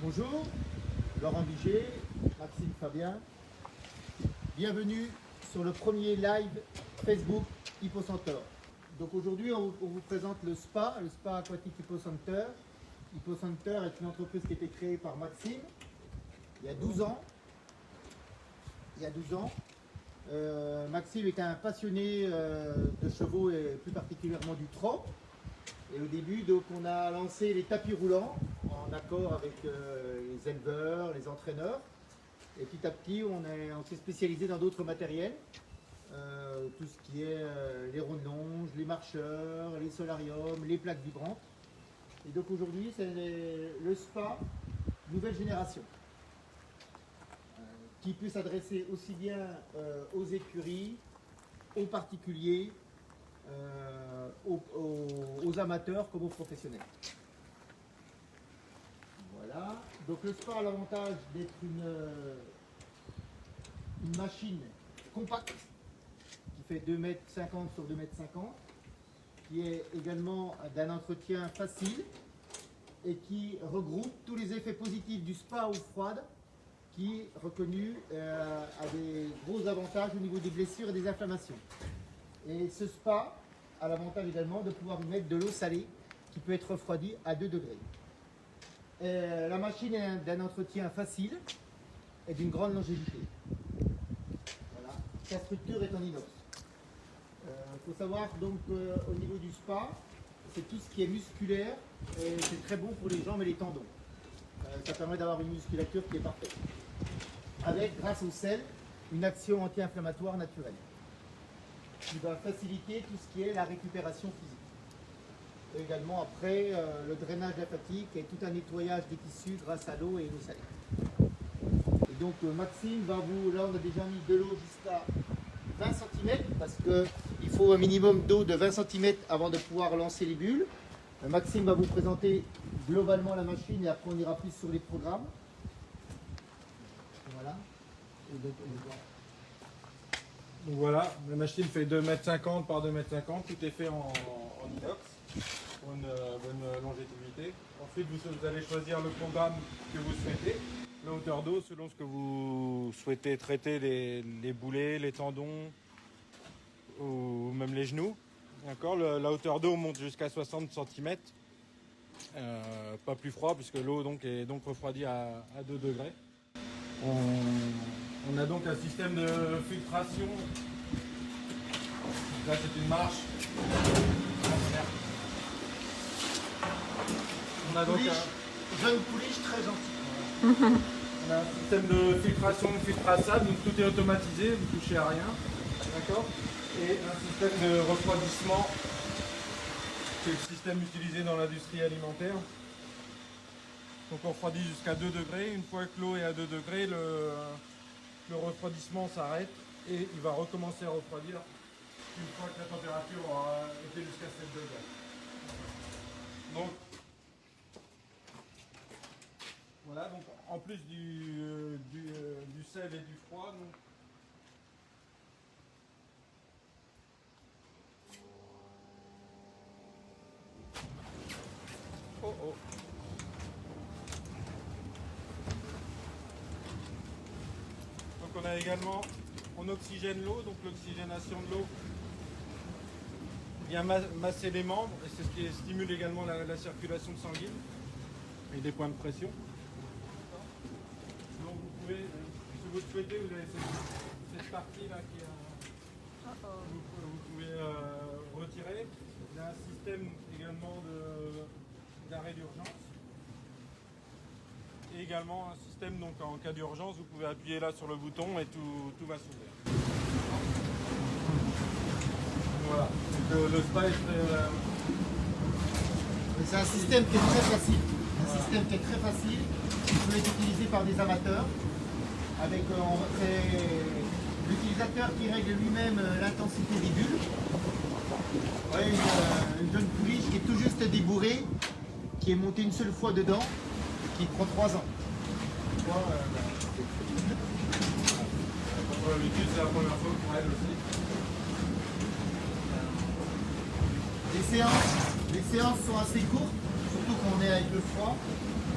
Bonjour, Laurent Biget, Maxime Fabien. Bienvenue sur le premier live Facebook Hippocenter. Donc aujourd'hui, on vous présente le Spa Aquatique Hippocenter. Hippocenter est une entreprise qui a été créée par Maxime il y a 12 ans. Maxime est un passionné de chevaux et plus particulièrement du trot. Et au début, donc, on a lancé les tapis roulants en accord avec les éleveurs, les entraîneurs. Et petit à petit, on s'est spécialisé dans d'autres matériels. Tout ce qui est les rondes longes, les marcheurs, les solariums, les plaques vibrantes. Et donc aujourd'hui, c'est le spa nouvelle génération. Qui peut s'adresser aussi bien aux écuries, aux particuliers, aux amateurs comme aux professionnels. Voilà. Donc le spa a l'avantage d'être une machine compacte qui fait 2,50 m sur 2,50 m, qui est également d'un entretien facile et qui regroupe tous les effets positifs du spa eau froide, qui est reconnu a des gros avantages au niveau des blessures et des inflammations. Et ce spa a l'avantage également de pouvoir y mettre de l'eau salée qui peut être refroidie à 2 degrés. La machine est d'un entretien facile et d'une grande longévité. Voilà. Sa structure est en inox. Il faut savoir donc au niveau du spa, c'est tout ce qui est musculaire et c'est très bon pour les jambes et les tendons. Ça permet d'avoir une musculature qui est parfaite. Avec, grâce au sel, une action anti-inflammatoire naturelle qui va faciliter tout ce qui est la récupération physique. Et également après le drainage lymphatique et tout un nettoyage des tissus grâce à l'eau et l'eau salée. Et donc Maxime va vous, là on a déjà mis de l'eau jusqu'à 20 cm parce qu'il faut un minimum d'eau de 20 cm avant de pouvoir lancer les bulles. Maxime va vous présenter globalement la machine et après on ira plus sur les programmes. Voilà. Et donc, voilà, la machine fait 2,50 m par 2,50 m, tout est fait en inox pour une bonne longévité. Ensuite, vous allez choisir le programme que vous souhaitez, la hauteur d'eau selon ce que vous souhaitez traiter, les boulets, les tendons ou même les genoux. D'accord, la hauteur d'eau monte jusqu'à 60 cm, pas plus froid puisque l'eau est donc refroidie à 2 degrés. On a donc un système de filtration. Là c'est une marche. On a donc un jeune pouliche très gentil. On a un système de filtration, de filtre à sable, donc tout est automatisé, vous ne touchez à rien. D'accord. Et un système de refroidissement, c'est le système utilisé dans l'industrie alimentaire. Donc on refroidit jusqu'à 2 degrés. Une fois que l'eau est à 2 degrés, le refroidissement s'arrête et il va recommencer à refroidir une fois que la température aura été jusqu'à 7 degrés. Donc voilà, donc en plus du sel et du froid, donc, Donc on a également, on oxygène l'eau, donc l'oxygénation de l'eau vient masser les membres et c'est ce qui stimule également la circulation sanguine et des points de pression. Donc vous pouvez, si vous le souhaitez, vous avez cette partie là qui est vous pouvez retirer. Il y a un système également d'arrêt d'urgence. Et également un système, donc en cas d'urgence, vous pouvez appuyer là sur le bouton et tout va s'ouvrir. Voilà, le spa est très... C'est un système qui est très facile. Un système qui est très facile, qui peut être utilisé par des amateurs, avec l'utilisateur qui règle lui-même l'intensité des bulles. Ouais, une jeune pouliche qui est tout juste débourrée, qui est montée une seule fois dedans, qui prend 3 ans. Pour l'habitude, c'est la première fois pour elle aussi. Les séances sont assez courtes, surtout quand on est avec le froid.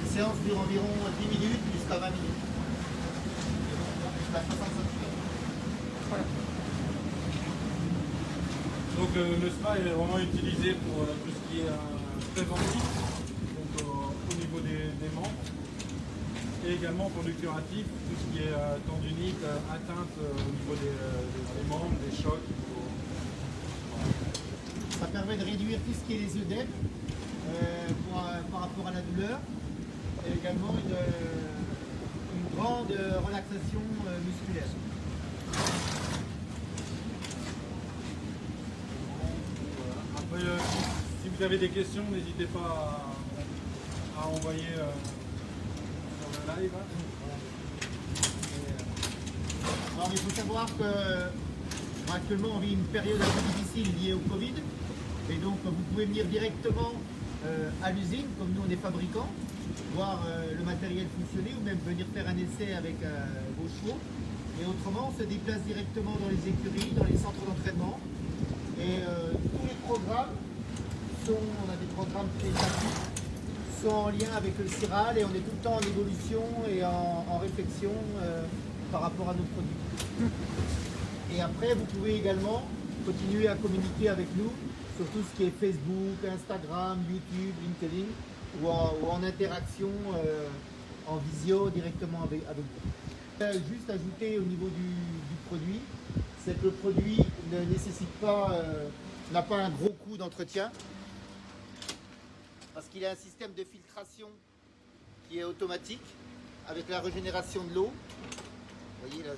Les séance dure environ 10 minutes jusqu'à 20 minutes. Jusqu'à 60 cm. Voilà. Donc le spa est vraiment utilisé pour tout ce qui est préventif, donc au niveau des membres, et également pour le curatif, tout ce qui est tendinite, atteinte au niveau des membres, des chocs. Ça permet de réduire tout ce qui est les œdèmes par rapport à la douleur, et également une grande relaxation musculaire. Après, si vous avez des questions, n'hésitez pas à envoyer sur le live. Alors il faut savoir que actuellement on vit une période un peu difficile liée au Covid, et donc vous pouvez venir directement à l'usine, comme nous on est fabricants, voir le matériel fonctionner, ou même venir faire un essai avec vos chevaux. Et autrement, on se déplace directement dans les écuries, dans les centres d'entraînement. Et tous les programmes on a des programmes établis, sont en lien avec le CIRAL, et on est tout le temps en évolution et en réflexion par rapport à nos produits. Et après, vous pouvez également continuer à communiquer avec nous sur tout ce qui est Facebook, Instagram, YouTube, LinkedIn, ou en interaction en visio directement avec vous. Juste ajouter au niveau du produit, c'est que le produit ne nécessite pas, n'a pas un gros coût d'entretien, parce qu'il a un système de filtration qui est automatique avec la régénération de l'eau. Vous voyez là,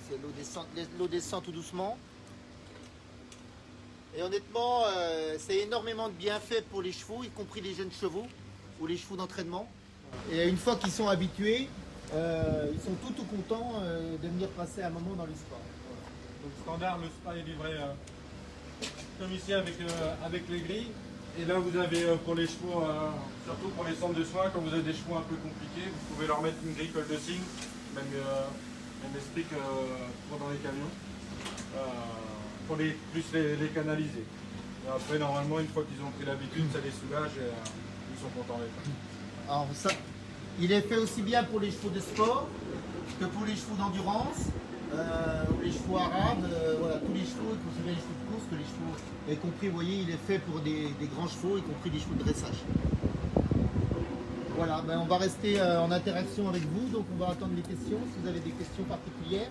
l'eau descend tout doucement. Et honnêtement, c'est énormément de bienfaits pour les chevaux, y compris les jeunes chevaux ou les chevaux d'entraînement. Et une fois qu'ils sont habitués, ils sont tout contents de venir passer un moment dans le spa. Donc standard, le spa est livré comme ici avec les grilles. Et là vous avez pour les chevaux, surtout pour les centres de soins, quand vous avez des chevaux un peu compliqués, vous pouvez leur mettre une grille colle de cygne, même esprit que pour dans les camions, pour plus les canaliser. Et après normalement une fois qu'ils ont pris l'habitude, ça les soulage et ils sont contents avec ça. Alors ça, il est fait aussi bien pour les chevaux de sport que pour les chevaux d'endurance, ou les chevaux arabes, voilà, tous les chevaux, aussi bien les chevaux de course que les chevaux, y compris, vous voyez, il est fait pour des grands chevaux, y compris des chevaux de dressage. Voilà, ben on va rester en interaction avec vous, donc on va attendre les questions. Si vous avez des questions particulières,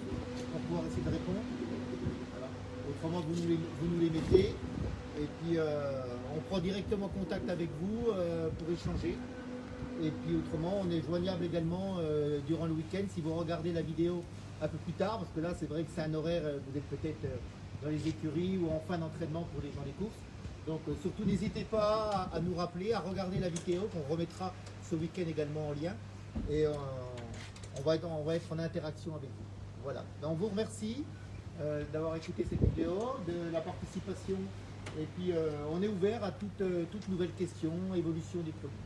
on va pouvoir essayer de répondre. Voilà. Autrement, vous nous les mettez, et puis on prend directement contact avec vous pour échanger. Et puis autrement, on est joignable également durant le week-end si vous regardez la vidéo un peu plus tard, parce que là c'est vrai que c'est un horaire, vous êtes peut-être dans les écuries ou en fin d'entraînement pour les gens des courses. Donc surtout n'hésitez pas à nous rappeler, à regarder la vidéo qu'on remettra ce week-end également en lien. Et on va être en interaction avec vous. Voilà. Donc, on vous remercie d'avoir écouté cette vidéo, de la participation. Et puis on est ouvert à toute nouvelle question, évolution des produits.